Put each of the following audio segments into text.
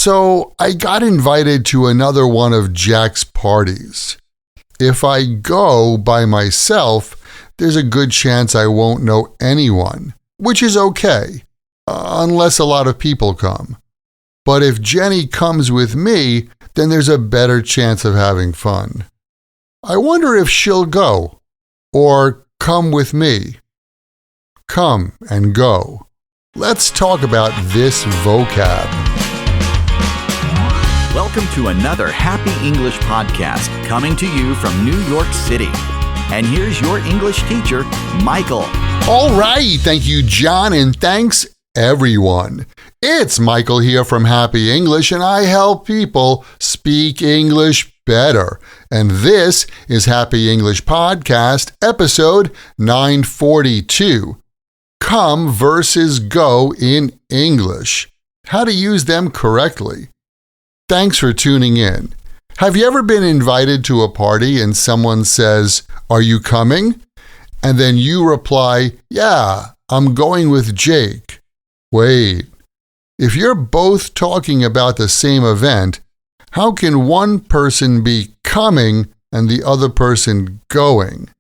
So I got invited to another one of Jack's parties. If I go by myself, there's a good chance I won't know anyone, which is okay, unless a lot of people come. But if Jenny comes with me, then there's a better chance of having fun. I wonder if she'll go, or come with me. Come and go. Let's talk about this vocab. Welcome to another Happy English podcast coming to you from New York City. And here's your English teacher, Michael. All right, thank you, John, and thanks, everyone. It's Michael here from Happy English, and I help people speak English better. And this is Happy English Podcast, episode 942. Come versus go in English. How to use them correctly. Thanks for tuning in. Have you ever been invited to a party and someone says, "Are you coming?" And then you reply, "Yeah, I'm going with Jake." Wait, if you're both talking about the same event, how can one person be coming and the other person going?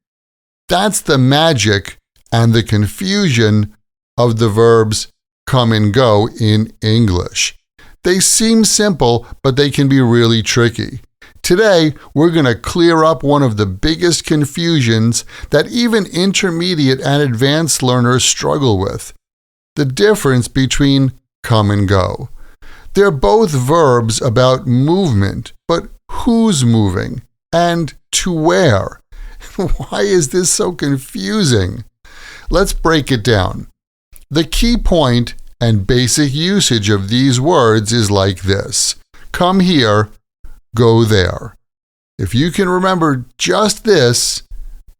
That's the magic and the confusion of the verbs come and go in English. They seem simple, but they can be really tricky. Today, we're going to clear up one of the biggest confusions that even intermediate and advanced learners struggle with. The difference between come and go. They're both verbs about movement, but who's moving and to where? Why is this so confusing? Let's break it down. The key point and basic usage of these words is like this. Come here, go there. If you can remember just this,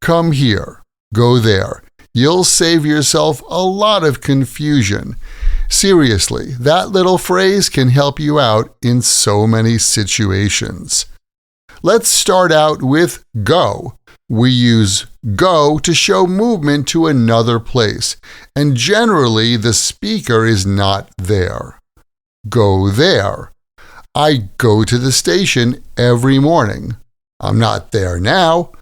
come here, go there, you'll save yourself a lot of confusion. Seriously, that little phrase can help you out in so many situations. Let's start out with go. We use go to show movement to another place, and generally the speaker is not there. Go there. I go to the station every morning. I'm not there now.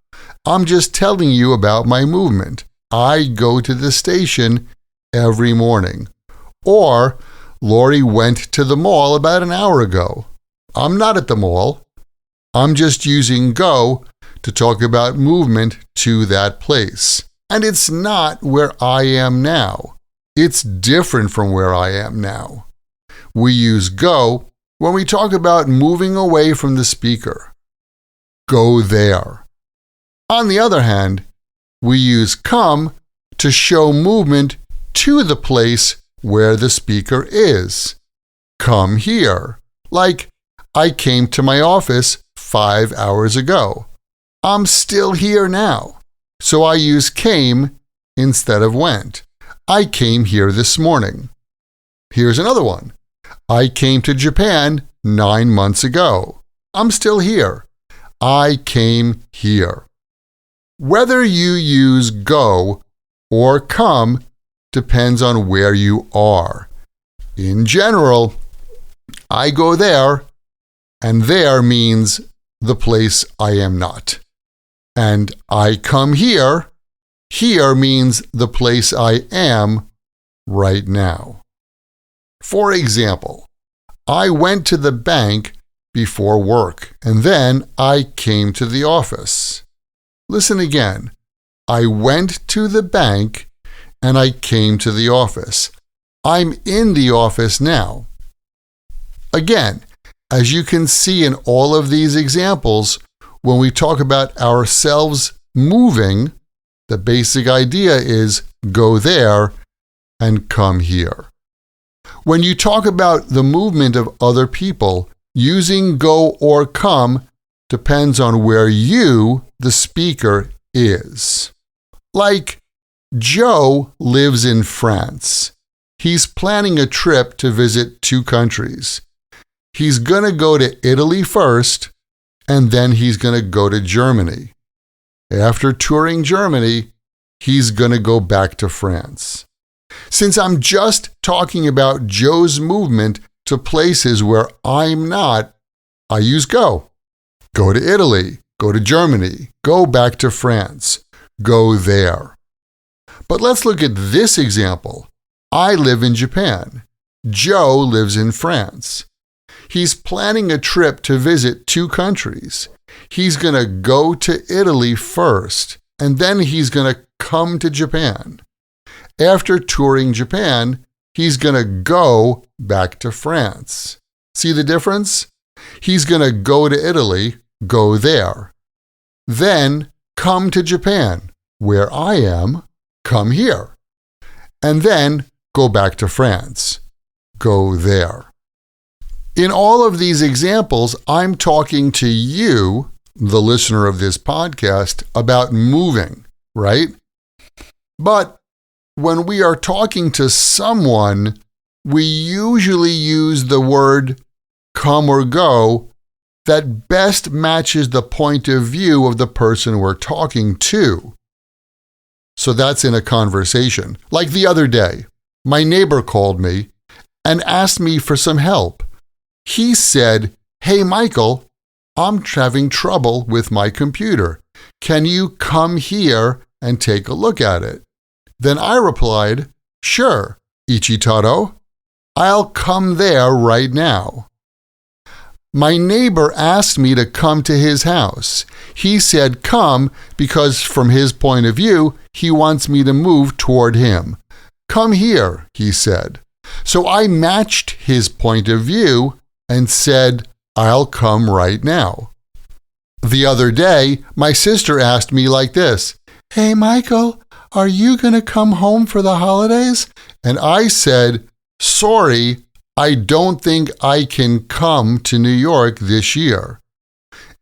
I'm just telling you about my movement. I go to the station every morning. Or, Lori went to the mall about an hour ago. I'm not at the mall. I'm just using go to talk about movement to that place. And it's not where I am now. It's different from where I am now. We use go when we talk about moving away from the speaker. Go there. On the other hand, we use come to show movement to the place where the speaker is. Come here. Like, I came to my office 5 hours ago. I'm still here now. So I use came instead of went. I came here this morning. Here's another one. I came to Japan 9 months ago. I'm still here. I came here. Whether you use go or come depends on where you are. In general, I go there, and there means the place I am not. And I come here, here means the place I am right now. For example, I went to the bank before work, and then I came to the office. Listen again. I went to the bank, and I came to the office. I'm in the office now. Again, as you can see in all of these examples, when we talk about ourselves moving, the basic idea is go there and come here. When you talk about the movement of other people, using go or come depends on where you, the speaker, is. Like, Joe lives in France. He's planning a trip to visit 2 countries. He's going to go to Italy first, and then he's going to go to Germany. After touring Germany, he's going to go back to France. Since I'm just talking about Joe's movement to places where I'm not, I use go. Go to Italy, go to Germany, go back to France, go there. But let's look at this example. I live in Japan. Joe lives in France. He's planning a trip to visit 2 countries. He's going to go to Italy first, and then he's going to come to Japan. After touring Japan, he's going to go back to France. See the difference? He's going to go to Italy, go there. Then come to Japan, where I am, come here. And then go back to France, go there. In all of these examples, I'm talking to you, the listener of this podcast, about moving, right? But when we are talking to someone, we usually use the word come or go that best matches the point of view of the person we're talking to. So that's in a conversation. Like the other day, my neighbor called me and asked me for some help. He said, "Hey, Michael, I'm having trouble with my computer. Can you come here and take a look at it?" Then I replied, "Sure, Ichitaro. I'll come there right now." My neighbor asked me to come to his house. He said come because from his point of view, he wants me to move toward him. "Come here," he said. So I matched his point of view and said, "I'll come right now." The other day, my sister asked me like this, "Hey, Michael, are you going to come home for the holidays?" And I said, "Sorry, I don't think I can come to New York this year."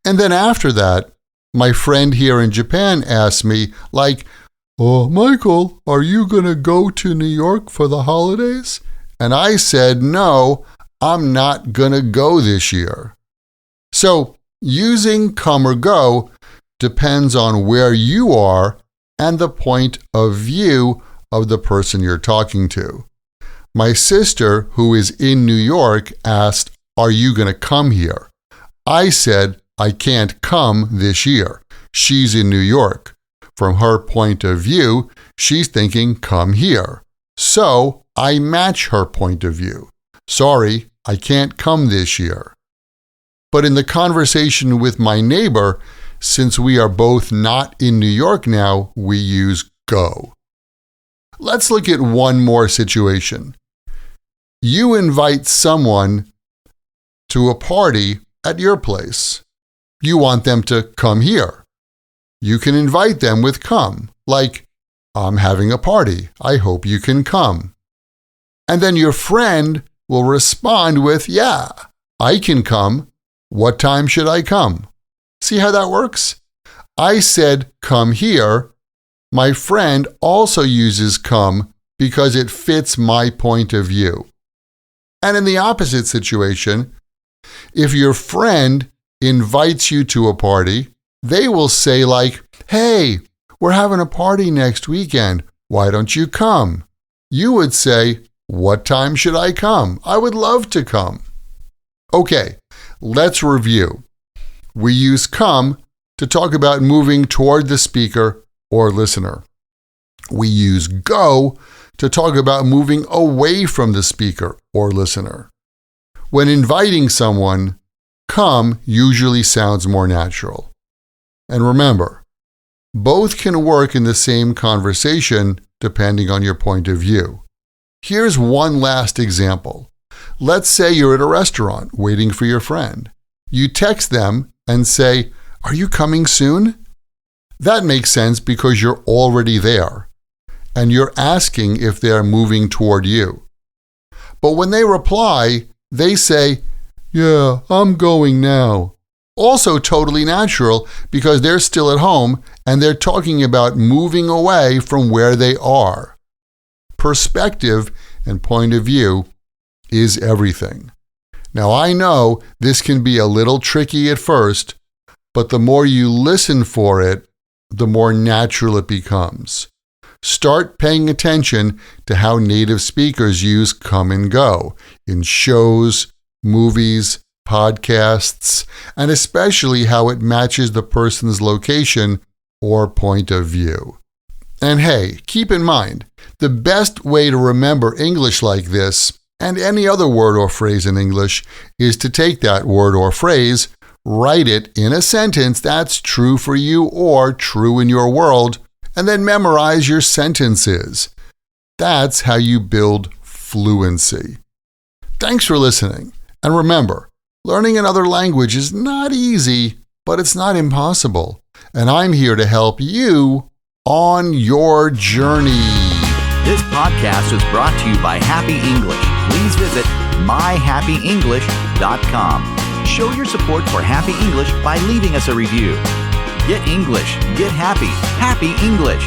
And then after that, my friend here in Japan asked me like, "Oh, Michael, are you going to go to New York for the holidays?" And I said, "No, I'm not going to go this year." So using come or go depends on where you are and the point of view of the person you're talking to. My sister, who is in New York, asked, "Are you going to come here?" I said, "I can't come this year. She's in New York. From her point of view, she's thinking come here. So I match her point of view. Sorry, I can't come this year." But in the conversation with my neighbor, since we are both not in New York now, we use go. Let's look at one more situation. You invite someone to a party at your place. You want them to come here. You can invite them with come, like, "I'm having a party. I hope you can come." And then your friend will respond with, "Yeah, I can come. What time should I come?" See how that works? I said, "Come here." My friend also uses come because it fits my point of view. And in the opposite situation, if your friend invites you to a party, they will say like, "Hey, we're having a party next weekend. Why don't you come?" You would say, "What time should I come? I would love to come." Okay, let's review. We use come to talk about moving toward the speaker or listener. We use go to talk about moving away from the speaker or listener. When inviting someone, come usually sounds more natural. And remember, both can work in the same conversation depending on your point of view. Here's one last example. Let's say you're at a restaurant waiting for your friend. You text them and say, "Are you coming soon?" That makes sense because you're already there, and you're asking if they're moving toward you. But when they reply, they say, "Yeah, I'm going now." Also totally natural because they're still at home and they're talking about moving away from where they are. Perspective and point of view is everything. Now I know this can be a little tricky at first, but the more you listen for it, the more natural it becomes. start paying attention to how native speakers use come and go in shows, movies, podcasts, and especially how it matches the person's location or point of view. And hey, keep in mind, the best way to remember English like this, and any other word or phrase in English, is to take that word or phrase, write it in a sentence that's true for you or true in your world, and then memorize your sentences. That's how you build fluency. Thanks for listening. And remember, learning another language is not easy, but it's not impossible. And I'm here to help you on your journey. This podcast was brought to you by Happy English. Please visit myhappyenglish.com. Show your support for Happy English by leaving us a review. Get English, get happy, Happy English.